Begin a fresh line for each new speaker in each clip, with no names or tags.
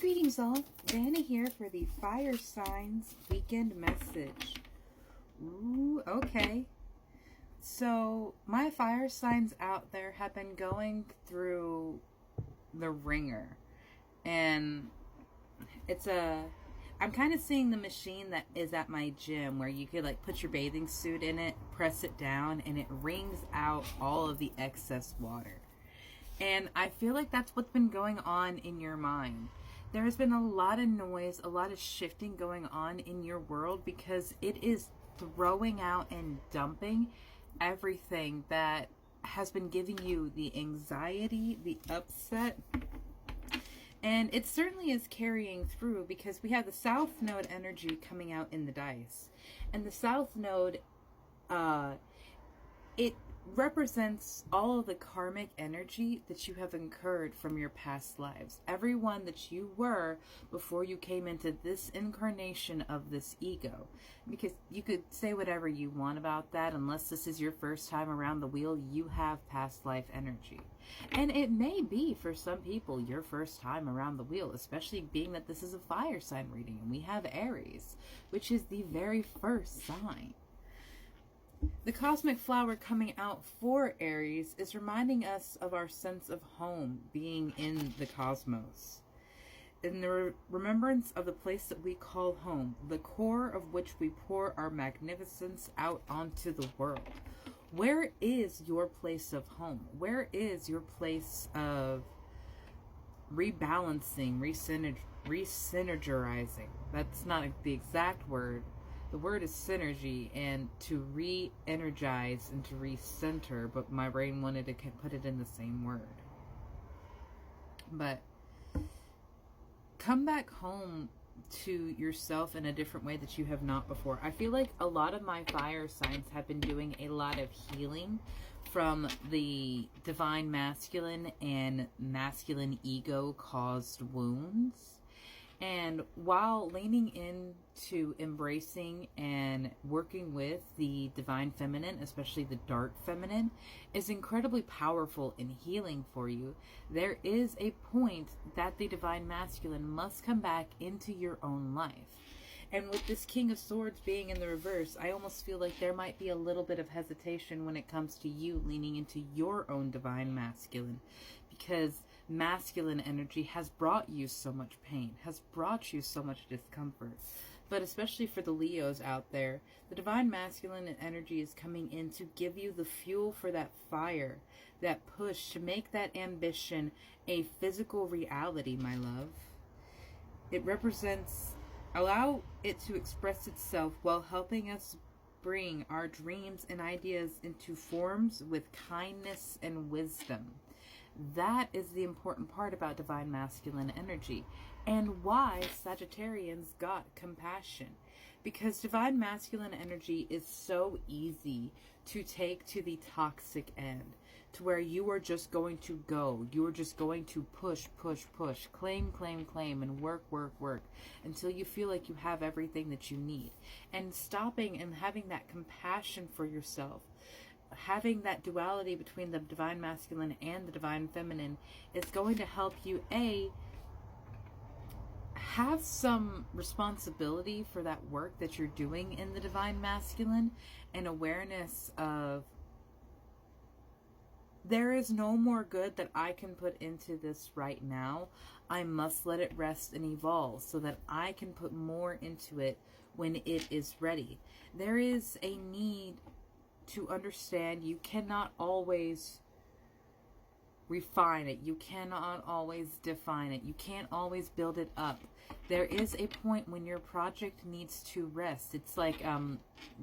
Greetings all, Vanna here for the Fire Signs Weekend Message. Ooh, okay. So, my fire signs out there have been going through the ringer. And I'm kind of seeing the machine that is at my gym where you could like put your bathing suit in it, press it down, and it wrings out all of the excess water. And I feel like that's what's been going on in your mind. There has been a lot of noise, a lot of shifting going on in your world because it is throwing out and dumping everything that has been giving you the anxiety, the upset. And it certainly is carrying through because we have the South Node energy coming out in the dice. And the South Node, it represents all of the karmic energy that you have incurred from your past lives. Everyone that you were before you came into this incarnation of this ego. Because you could say whatever you want about that, unless this is your first time around the wheel, you have past life energy. And it may be for some people your first time around the wheel, especially being that this is a fire sign reading and we have Aries, which is the very first sign. The cosmic flower coming out for Aries is reminding us of our sense of home being in the cosmos. In the remembrance of the place that we call home, the core of which we pour our magnificence out onto the world. Where is your place of home? Where is your place of rebalancing, resynergizing? That's not the exact word. The word is synergy, and to re-energize and to recenter, but my brain wanted to put it in the same word. But come back home to yourself in a different way that you have not before. I feel like a lot of my fire signs have been doing a lot of healing from the divine masculine and masculine ego caused wounds. And while leaning into embracing and working with the divine feminine, especially the dark feminine, is incredibly powerful in healing for you, there is a point that the divine masculine must come back into your own life. And with this King of Swords being in the reverse, I almost feel like there might be a little bit of hesitation when it comes to you leaning into your own divine masculine, because masculine energy has brought you so much pain, has brought you so much discomfort. But especially for the Leos out there, the divine masculine energy is coming in to give you the fuel for that fire, that push to make that ambition a physical reality, my love. It represents, allow it to express itself while helping us bring our dreams and ideas into forms with kindness and wisdom. That is the important part about divine masculine energy, and why Sagittarians got compassion. Because divine masculine energy is so easy to take to the toxic end, to where you are just going to go, you are just going to push, claim, and work, until you feel like you have everything that you need. And stopping and having that compassion for yourself, having that duality between the divine masculine and the divine feminine, is going to help you have some responsibility for that work that you're doing in the divine masculine, and awareness of there is no more good that I can put into this right now. I must let it rest and evolve so that I can put more into it when it is ready. There is a need to understand you cannot always refine it. You cannot always define it. You can't always build it up. There is a point when your project needs to rest. It's like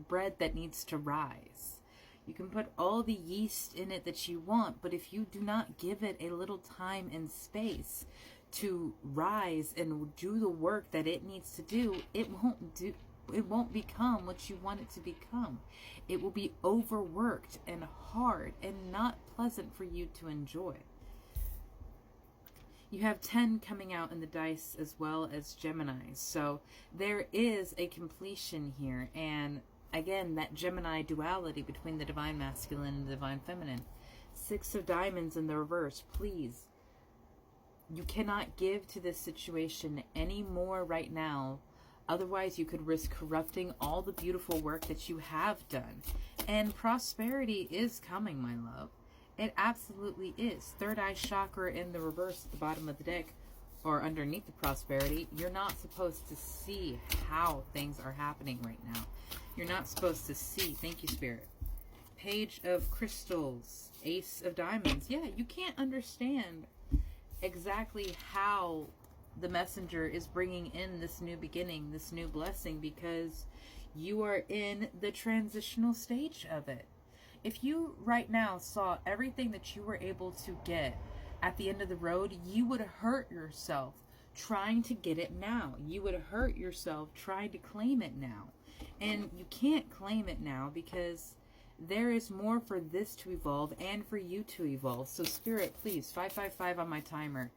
bread that needs to rise. You can put all the yeast in it that you want, but if you do not give it a little time and space to rise and do the work that it needs to do, it won't become what you want it to become. It will be overworked and hard and not pleasant for you to enjoy. You have 10 coming out in the dice as well as Gemini. So there is a completion here. And again, that Gemini duality between the divine masculine and the divine feminine. 6 of diamonds in the reverse. Please You cannot give to this situation any more right now. Otherwise, you could risk corrupting all the beautiful work that you have done. And prosperity is coming, my love. It absolutely is. Third eye chakra in the reverse at the bottom of the deck, or underneath the prosperity. You're not supposed to see how things are happening right now. You're not supposed to see. Thank you, Spirit. Page of Crystals. Ace of Diamonds. Yeah, you can't understand exactly how the messenger is bringing in this new beginning, this new blessing, because you are in the transitional stage of it. If you right now saw everything that you were able to get at the end of the road, you would hurt yourself trying to get it now. You would hurt yourself trying to claim it now. And you can't claim it now because there is more for this to evolve and for you to evolve. So Spirit, please, 555 on my timer.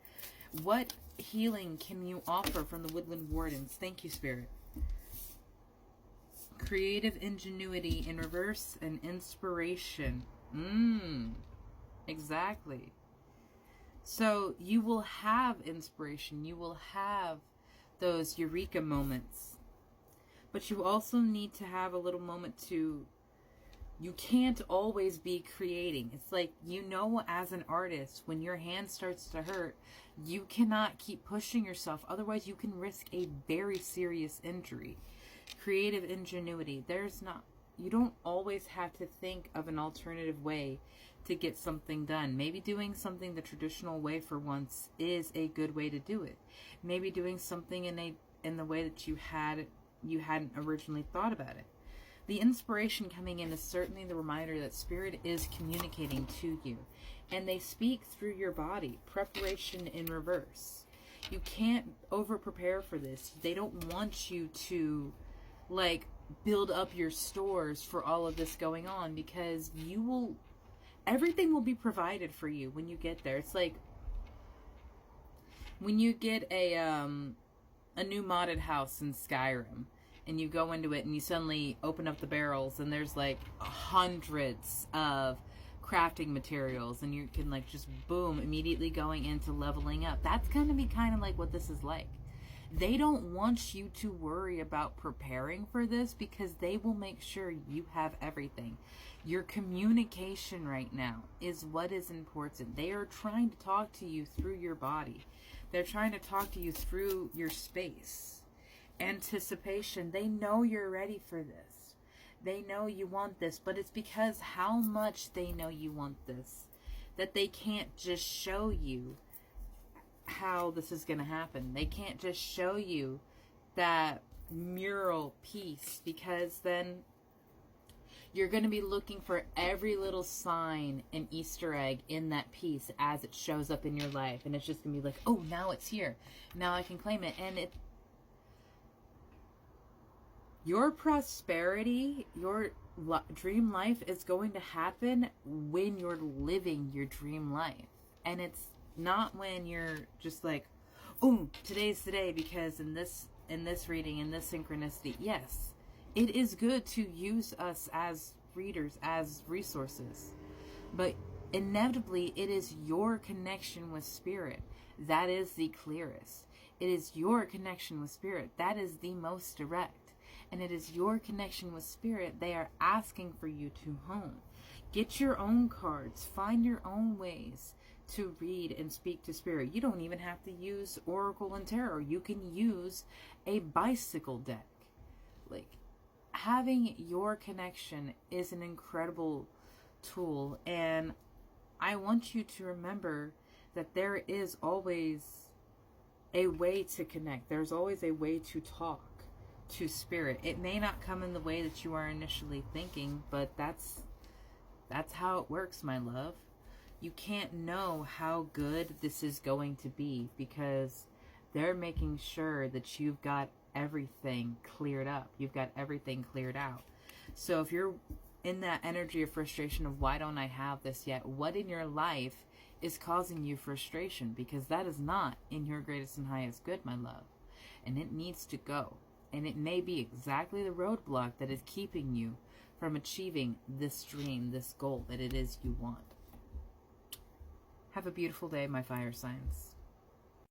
What healing can you offer from the Woodland Wardens? Thank you, Spirit. Creative ingenuity in reverse and inspiration. Exactly. So you will have inspiration. You will have those eureka moments. But you also need to have a little moment to... You can't always be creating. It's like, you know, as an artist, when your hand starts to hurt, you cannot keep pushing yourself. Otherwise, you can risk a very serious injury. Creative ingenuity. You don't always have to think of an alternative way to get something done. Maybe doing something the traditional way for once is a good way to do it. Maybe doing something in the way that you hadn't originally thought about it. The inspiration coming in is certainly the reminder that Spirit is communicating to you. And they speak through your body. Preparation in reverse. You can't over-prepare for this. They don't want you to, like, build up your stores for all of this going on, because everything will be provided for you when you get there. It's like when you get a new modded house in Skyrim, and you go into it and you suddenly open up the barrels and there's like hundreds of crafting materials, and you can like just boom, immediately going into leveling up. That's going to be kind of like what this is like. They don't want you to worry about preparing for this because they will make sure you have everything. Your communication right now is what is important. They are trying to talk to you through your body. They're trying to talk to you through your space. Anticipation. They know you're ready for this. They know you want this, but it's because how much they know you want this that they can't just show you how this is going to happen. They can't just show you that mural piece, because then you're going to be looking for every little sign and Easter egg in that piece as it shows up in your life, and it's just going to be like, oh, now it's here. Now I can claim it. And your prosperity, your dream life is going to happen when you're living your dream life. And it's not when you're just like, oh, today's the day because in this reading, in this synchronicity. Yes, it is good to use us as readers, as resources. But inevitably, it is your connection with Spirit that is the clearest. It is your connection with Spirit that is the most direct. And it is your connection with Spirit they are asking for you to hone. Get your own cards. Find your own ways to read and speak to Spirit. You don't even have to use Oracle and Tarot. You can use a bicycle deck. Like, having your connection is an incredible tool. And I want you to remember that there is always a way to connect. There's always a way to talk to Spirit. It may not come in the way that you are initially thinking, but that's how it works, my love. You can't know how good this is going to be because they're making sure that you've got everything cleared up. You've got everything cleared out. So if you're in that energy of frustration of why don't I have this yet, what in your life is causing you frustration? Because that is not in your greatest and highest good, my love. And it needs to go. And it may be exactly the roadblock that is keeping you from achieving this dream, this goal that it is you want. Have a beautiful day, my fire signs.